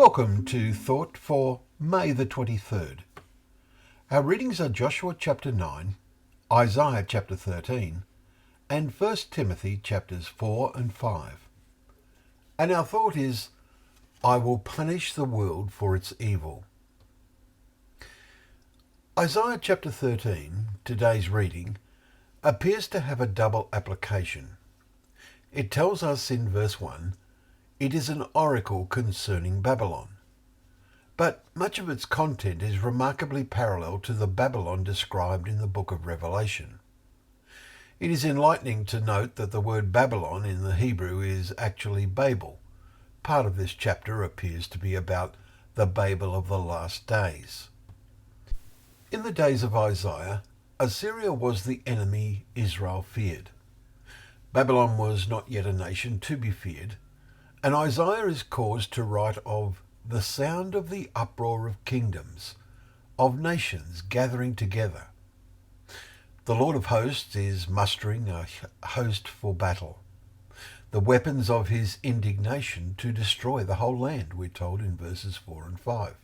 Welcome to Thought for May the 23rd. Our readings are Joshua chapter 9, Isaiah chapter 13, and 1 Timothy chapters 4 and 5. And our thought is, I will punish the world for its evil. Isaiah chapter 13, today's reading, appears to have a double application. It tells us in verse 1, it is an oracle concerning Babylon. But much of its content is remarkably parallel to the Babylon described in the book of Revelation. It is enlightening to note that the word Babylon in the Hebrew is actually Babel. Part of this chapter appears to be about the Babel of the last days. In the days of Isaiah, Assyria was the enemy Israel feared. Babylon was not yet a nation to be feared, and Isaiah is caused to write of the sound of the uproar of kingdoms, of nations gathering together. The Lord of hosts is mustering a host for battle. The weapons of his indignation to destroy the whole land, we're told in verses 4 and 5.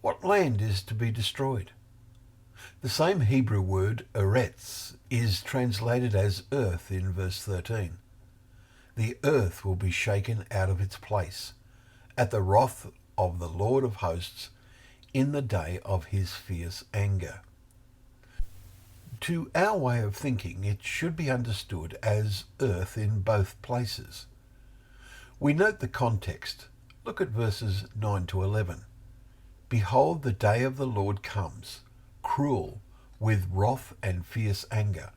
What land is to be destroyed? The same Hebrew word, eretz, is translated as earth in verse 13. The earth will be shaken out of its place at the wrath of the Lord of hosts in the day of his fierce anger. To our way of thinking, it should be understood as earth in both places. We note the context. Look at verses 9 to 11. Behold, the day of the Lord comes, cruel, with wrath and fierce anger.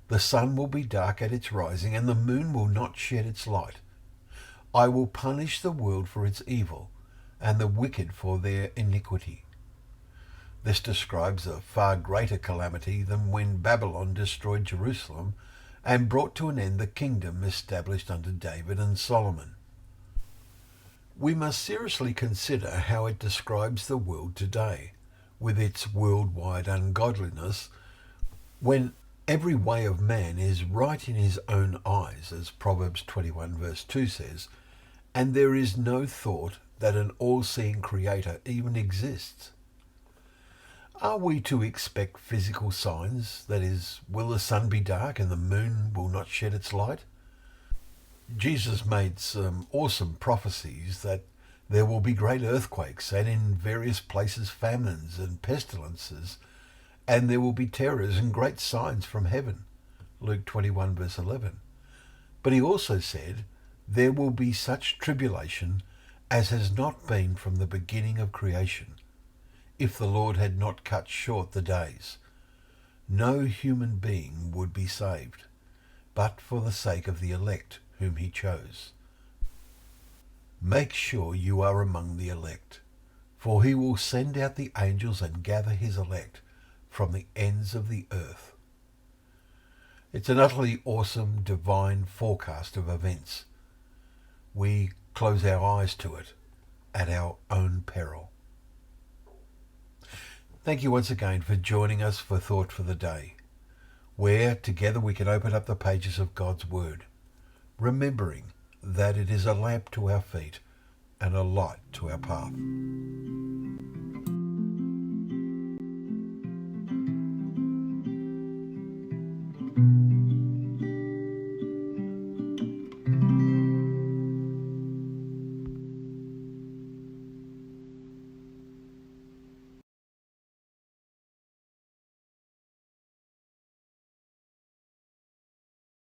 The sun will be dark at its rising, and the moon will not shed its light. I will punish the world for its evil, and the wicked for their iniquity. This describes a far greater calamity than when Babylon destroyed Jerusalem and brought to an end the kingdom established under David and Solomon. We must seriously consider how it describes the world today, with its worldwide ungodliness, when every way of man is right in his own eyes, as Proverbs 21 verse 2 says, and there is no thought that an all-seeing creator even exists. Are we to expect physical signs? That is, will the sun be dark and the moon will not shed its light? Jesus made some awesome prophecies that there will be great earthquakes and in various places famines and pestilences, and there will be terrors and great signs from heaven. Luke 21 verse 11. But he also said, there will be such tribulation as has not been from the beginning of creation, if the Lord had not cut short the days. No human being would be saved, but for the sake of the elect whom he chose. Make sure you are among the elect, for he will send out the angels and gather his elect from the ends of the earth. It's an utterly awesome divine forecast of events. We close our eyes to it at our own peril. Thank you once again for joining us for Thought for the Day, where together we can open up the pages of God's Word, remembering that it is a lamp to our feet and a light to our path.